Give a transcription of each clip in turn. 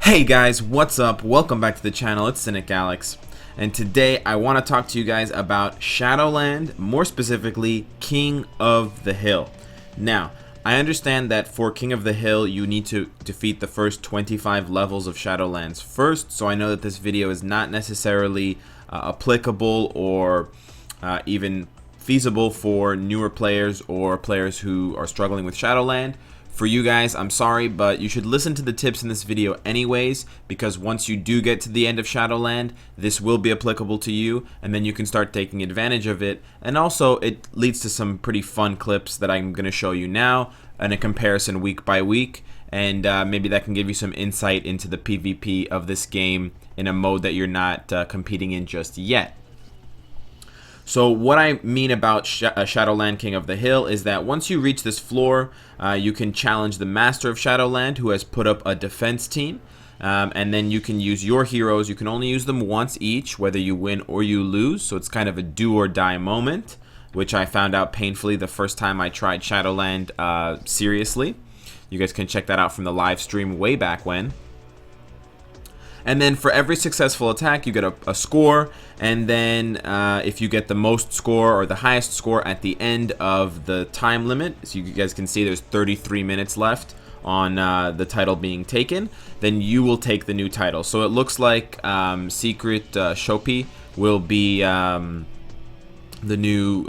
Hey guys, what's up? Welcome back to the channel. It's Cynicalex, and today I want to talk to you guys about Shadowland, more specifically King of the Hill. Now, I understand that for King of the Hill you need to defeat the first 25 levels of Shadowlands first, so I know that this video is not necessarily applicable or even feasible for newer players or players who are struggling with Shadowland. For you guys, I'm sorry, but you should listen to the tips in this video anyways, because once you do get to the end of Shadowland, this will be applicable to you, and then you can start taking advantage of it. And also, it leads to some pretty fun clips that I'm going to show you now, and a comparison week by week, and maybe that can give you some insight into the PvP of this game in a mode that you're not competing in just yet. So what I mean about Shadowland King of the Hill is that once you reach this floor, you can challenge the Master of Shadowland, who has put up a defense team, and then you can use your heroes. You can only use them once each, whether you win or you lose, so it's kind of a do or die moment, which I found out painfully the first time I tried Shadowland seriously. You guys can check that out from the live stream way back when. And then for every successful attack, you get a score, and then if you get the most score or the highest score at the end of the time limit, so you guys can see there's 33 minutes left on the title being taken, then you will take the new title. So it looks like ᵐᵃ will be the new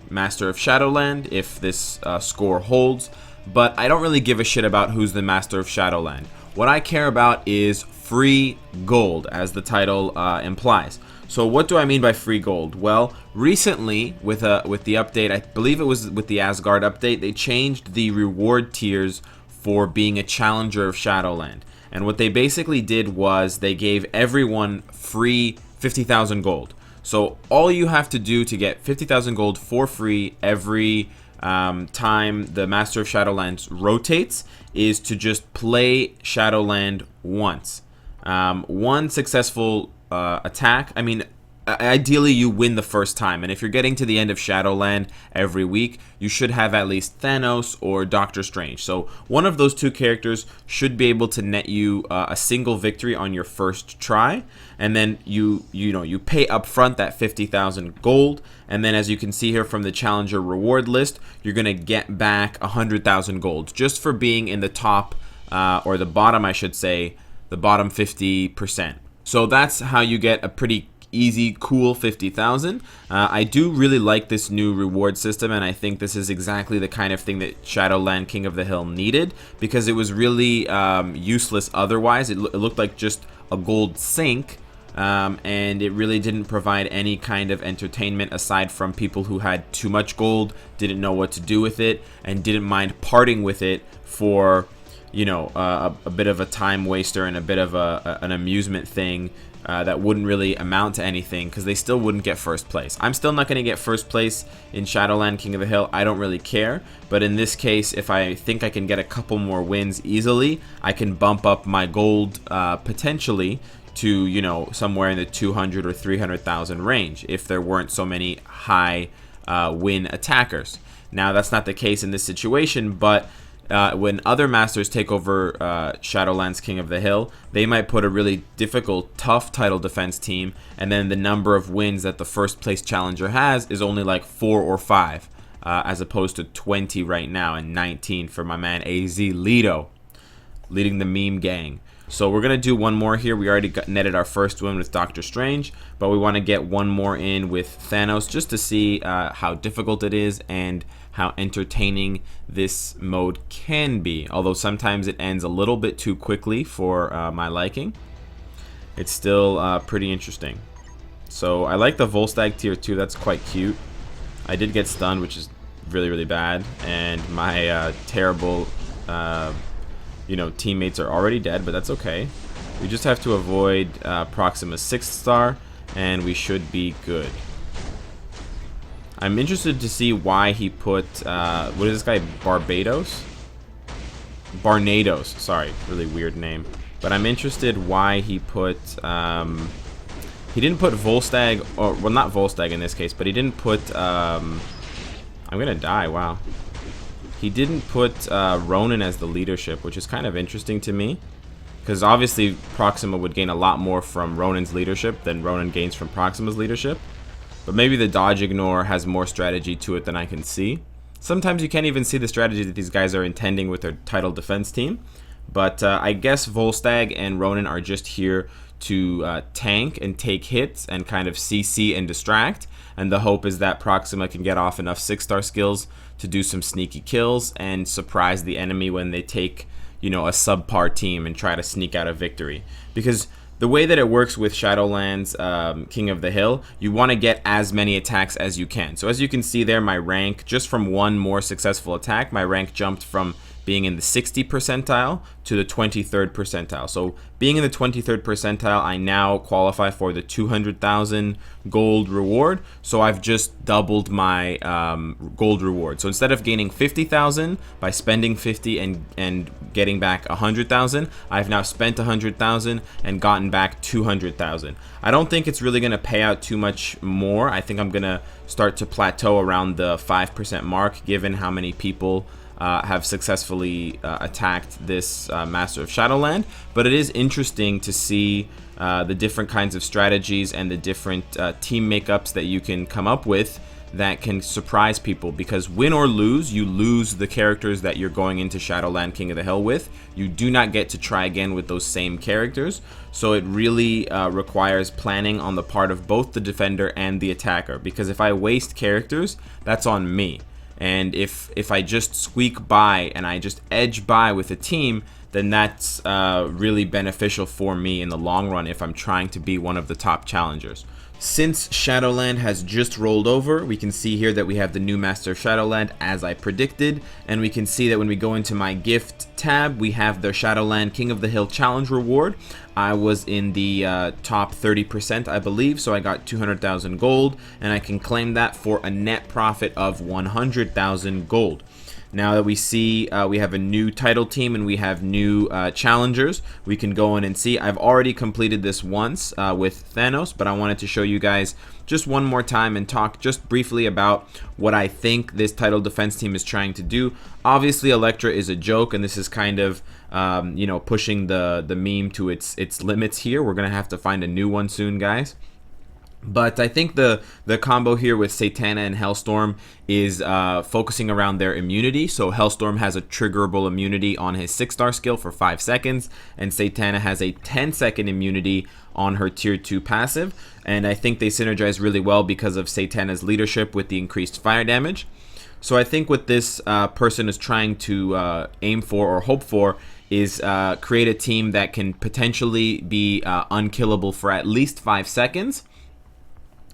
Master of Shadowland if this score holds, but I don't really give a shit about who's the Master of Shadowland. What I care about is free gold, as the title implies. So what do I mean by free gold? Well, recently with the update, I believe it was with the Asgard update, they changed the reward tiers for being a challenger of Shadowland. And what they basically did was they gave everyone free 50,000 gold. So all you have to do to get 50,000 gold for free every time the Master of Shadowlands rotates is to just play Shadowland once. One successful attack. I mean, ideally you win the first time, and if you're getting to the end of Shadowland every week, you should have at least Thanos or Doctor Strange. So one of those two characters should be able to net you a single victory on your first try, and then you pay up front that 50,000 gold, and then as you can see here from the challenger reward list, you're gonna get back 100,000 gold just for being in the top or the bottom, I should say, the bottom 50%. So that's how you get a pretty easy, cool 50,000. I do really like this new reward system, and I think this is exactly the kind of thing that Shadowland King of the Hill needed, because it was really useless otherwise. It looked like just a gold sink, and it really didn't provide any kind of entertainment aside from people who had too much gold, didn't know what to do with it, and didn't mind parting with it for, you know, a bit of a time waster and a bit of an amusement thing that wouldn't really amount to anything, because they still wouldn't get first place. I'm still not going to get first place in Shadowland King of the Hill. I don't really care, but in this case, if I think I can get a couple more wins easily, I can bump up my gold potentially to, you know, somewhere in the 200 or 300,000 range if there weren't so many high win attackers. Now that's not the case in this situation, but when other masters take over Shadowlands King of the Hill, they might put a really difficult, tough title defense team, and then the number of wins that the first place challenger has is only like 4 or 5, as opposed to 20 right now and 19 for my man AZ Lido, leading the meme gang. So we're going to do one more here. We already netted our first win with Doctor Strange, but we want to get one more in with Thanos just to see how difficult it is and how entertaining this mode can be. Although sometimes it ends a little bit too quickly for my liking, it's still pretty interesting. So I like the Volstagg tier 2. That's quite cute. I did get stunned, which is really, really bad, and my terrible you know, teammates are already dead, but that's okay. We just have to avoid Proxima's 6th star, and we should be good. I'm interested to see why he put, what is this guy, Barbados? Barnados, sorry, really weird name. But I'm interested why he put, he didn't put Volstagg, or, well, not Volstagg in this case, but he didn't put, I'm gonna die, wow. He didn't put Ronan as the leadership, which is kind of interesting to me. because obviously Proxima would gain a lot more from Ronan's leadership than Ronan gains from Proxima's leadership. But maybe the dodge ignore has more strategy to it than I can see. Sometimes you can't even see the strategy that these guys are intending with their title defense team. But I guess Volstagg and Ronan are just here to tank and take hits and kind of CC and distract. And the hope is that Proxima can get off enough 6-star skills to do some sneaky kills and surprise the enemy when they take, you know, a subpar team and try to sneak out a victory. Because the way that it works with Shadowlands King of the Hill, you want to get as many attacks as you can. So as you can see there, my rank, just from one more successful attack, my rank jumped from being in the 60th percentile to the 23rd percentile. So being in the 23rd percentile, I now qualify for the 200,000 gold reward. So I've just doubled my gold reward. So instead of gaining 50,000 by spending 50 and getting back 100,000, I've now spent 100,000 and gotten back 200,000. I don't think it's really going to pay out too much more. I think I'm going to start to plateau around the 5% mark, given how many people have successfully attacked this Master of Shadowland. But it is interesting to see the different kinds of strategies and the different team makeups that you can come up with that can surprise people, because win or lose, you lose the characters that you're going into Shadowland King of the Hill with. You do not get to try again with those same characters. So it really requires planning on the part of both the defender and the attacker, because if I waste characters, that's on me. And if I just squeak by and I just edge by with a team, then that's really beneficial for me in the long run if I'm trying to be one of the top challengers. Since Shadowland has just rolled over, we can see here that we have the new Master of Shadowland as I predicted, and we can see that when we go into my gift tab, we have the Shadowland King of the Hill challenge reward. I was in the top 30%, I believe, so I got 200,000 gold, and I can claim that for a net profit of 100,000 gold. Now that we see we have a new title team and we have new challengers, we can go in and see. I've already completed this once with Thanos, but I wanted to show you guys just one more time and talk just briefly about what I think this title defense team is trying to do. Obviously, Elektra is a joke, and this is kind of you know, pushing the meme to its limits here. We're gonna have to find a new one soon, guys. But I think the combo here with Satana and Hellstorm is focusing around their immunity. So Hellstorm has a triggerable immunity on his 6-star skill for 5 seconds, and Satana has a 10-second immunity on her tier 2 passive. And I think they synergize really well because of Satana's leadership with the increased fire damage. So I think what this person is trying to aim for or hope for is create a team that can potentially be unkillable for at least 5 seconds.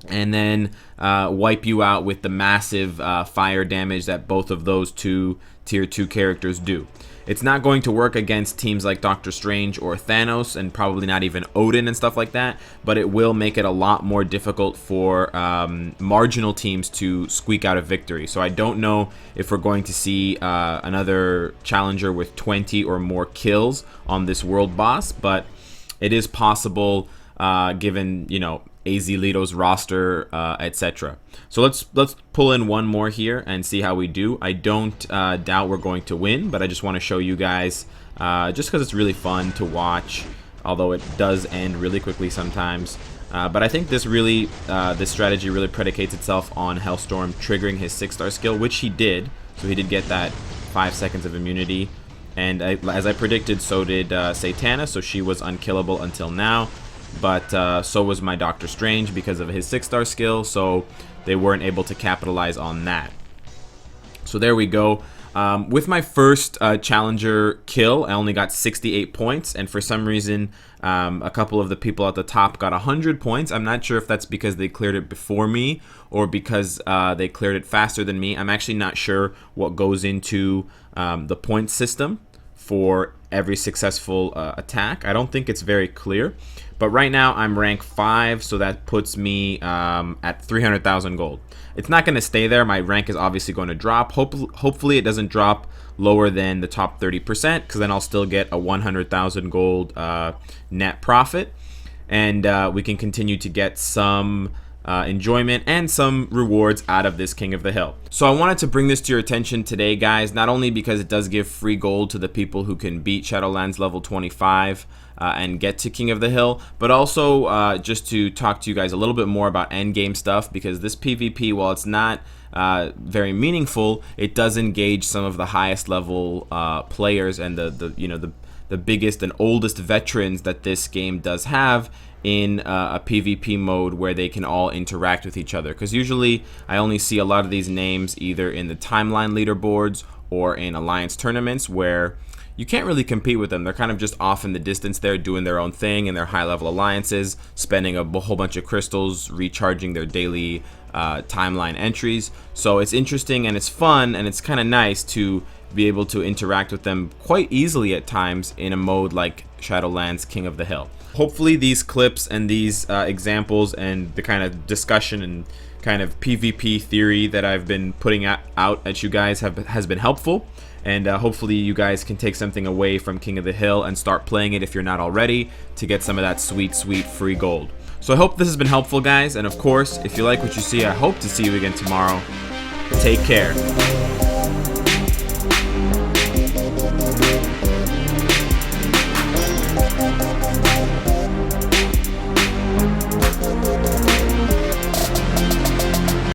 And then wipe you out with the massive fire damage that both of those two tier 2 characters do. It's not going to work against teams like Doctor Strange or Thanos, and probably not even Odin and stuff like that, but it will make it a lot more difficult for marginal teams to squeak out a victory. So I don't know if we're going to see another challenger with 20 or more kills on this world boss, but it is possible given, you know, AZ Leto's roster, etc. So let's pull in one more here and see how we do. I don't doubt we're going to win, but I just want to show you guys just because it's really fun to watch, although it does end really quickly sometimes. But I think this strategy really predicates itself on Hellstorm triggering his 6-star skill, which he did. So he did get that 5 seconds of immunity, and as I predicted, so did Satana. So she was unkillable until now. But so was my Doctor Strange because of his 6-star skill, so they weren't able to capitalize on that. So there we go. With my first challenger kill, I only got 68 points, and for some reason a couple of the people at the top got 100 points. I'm not sure if that's because they cleared it before me or because they cleared it faster than me. I'm actually not sure what goes into the point system for every successful attack. I don't think it's very clear. But right now I'm rank 5, so that puts me at 300,000 gold. It's not going to stay there. My rank is obviously going to drop. Hopefully it doesn't drop lower than the top 30%, because then I'll still get a 100,000 gold net profit. And we can continue to get some enjoyment and some rewards out of this King of the Hill. So I wanted to bring this to your attention today, guys, not only because it does give free gold to the people who can beat Shadowlands level 25 and get to King of the Hill, but also just to talk to you guys a little bit more about endgame stuff, because this PvP, while it's not very meaningful, it does engage some of the highest level players and the biggest and oldest veterans that this game does have in a PvP mode where they can all interact with each other. Because usually I only see a lot of these names either in the timeline leaderboards or in alliance tournaments where you can't really compete with them. They're kind of just off in the distance there, doing their own thing in their high-level alliances, spending a whole bunch of crystals, recharging their daily timeline entries. So it's interesting and it's fun and it's kind of nice to be able to interact with them quite easily at times in a mode like Shadowlands King of the Hill. Hopefully these clips and these examples and the kind of discussion and kind of PvP theory that I've been putting out at you guys has been helpful. And hopefully you guys can take something away from King of the Hill and start playing it if you're not already, to get some of that sweet, sweet free gold. So I hope this has been helpful, guys. And of course, if you like what you see, I hope to see you again tomorrow. Take care.